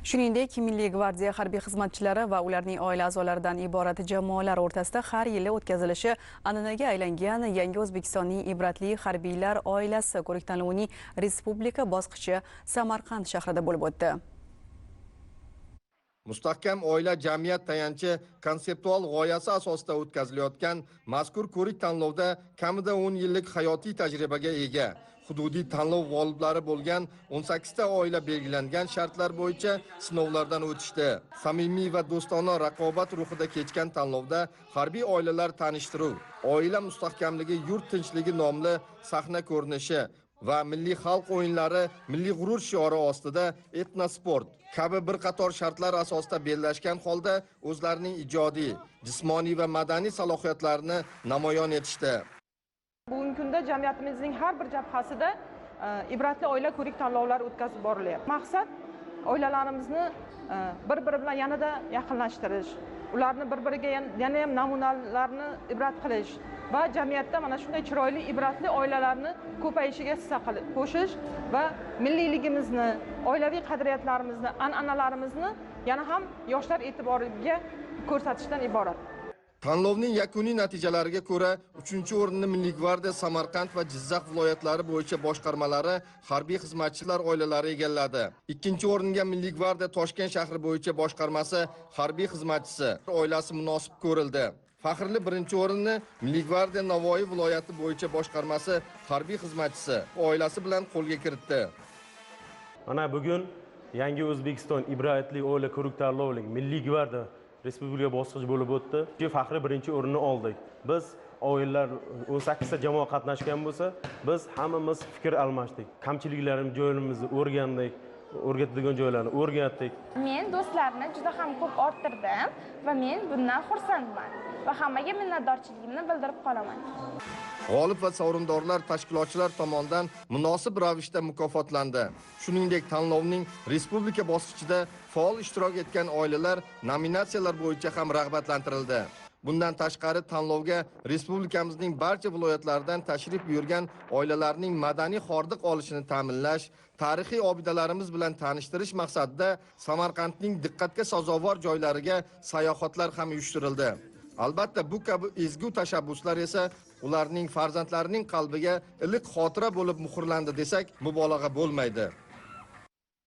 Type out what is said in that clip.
Shuningdek, Milliy gvardiya harbiy xizmatchilari va ularning oila a'zolaridan iborat jamoalar o'rtasida har yili o'tkazilishi an'anaga aylangan Yangi O'zbekistonning ibratli harbiylar oilasi ko'rik-tanlovining respublika bosqichi Samarqand shahrida bo'lib o'tdi. Mustahkam oila jamiyat tayanchi konseptual g'oyasi asosida o'tkazilayotgan mazkur ko'rik-tanlovda kamida 10 yillik hayotiy tajribaga ega hududiy tanlov g'oliblari bo'lgan 18 ta oila belgilangan shartlar bo'yicha sinovlardan o'tishdi. Samimiy va do'stona raqobat ruhida kechgan tanlovda harbiy oilalar tanishtiruv, oila mustahkamligi, yurt tinchligi nomli sahna ko'rinishi va milliy xalq o'yinlari, milliy g'urur shiori ostida etnosport kabi bir qator shartlar asosida bellashgan holda o'zlarining ijodiy, jismoniy va madaniy salohiyatlarini namoyon etishdi. Bugungi kunda jamiyatimizning har bir jabhasida ibratli oila ko'rik-tanlovlari o'tkazib borilyapti. Maqsad oilalarimizni bir-biri bilan yanada yaqinlashtirish, ularni bir-biriga yana ham namunalarni ibrat qilish va jamiyatda mana shunday chiroyli ibratli oilalarni ko'payishiga hissa qo'shish va milliyligimizni, oilaviy qadriyatlarimizni, an'analarimizni yana ham yoshlar e'tiboriga ko'rsatishdan iborat. Tanlovning yakuniy natijalariga ko'ra 3-o'rinni Milliy gvardiya Samarqand va Jizzax viloyatlari bo'yicha boshqarmalari harbiy xizmatchilar oilalari egalladi. 2-o'ringa Milliy gvardiya Toshkent shahri bo'yicha boshqarmasi harbiy xizmatchisi oilasi munosib ko'rildi. Faxrli 1-o'rinni Milliy gvardiya Navoiy viloyati bo'yicha boshqarmasi harbiy xizmatchisi oilasi bilan qo'lga kiritdi. Mana bugun Yangi O'zbekiston ibratli oila ko'rik-tanlovining Milliy gvardiya respublika bosqichi bo'lib o'tdi. Faxri 1-o'rinni oldik. Biz oilalar 18 ta jamoa qatnashgan bo'lsa, biz hammamiz fikr almashdik. Kamchiliklarimiz, joylarimizni o'rgandik, o'rgatadigan joylarni o'rgatdik. Men do'stlarni juda ham ko'p orttirdim va men bundan xursandman va hammaga minnatdorchiligimni bildirib qolaman. G'olib va sovrindorlar tashkilotchilar tomonidan munosib ravishda mukofotlandi. Shuningdek, tanlovning respublika bosqichida faol ishtirok etgan oilalar nominatsiyalar bo'yicha ham rag'batlantirildi. Bundan tashqari tanlovga respublikamizning barcha viloyatlaridan tashrif buyurgan oilalarning madaniy hordiq olishini ta'minlash, tarixiy obidalarimiz bilan tanishtirish maqsadida Samarqandning diqqatga sazovor joylariga sayohatlar ham uyushtirildi. Albatta, bu kabi ezgu tashabbuslar esa ularning farzandlarining qalbiga iliq xotira bo'lib muhrlandi desak, mubolag'a bo'lmaydi.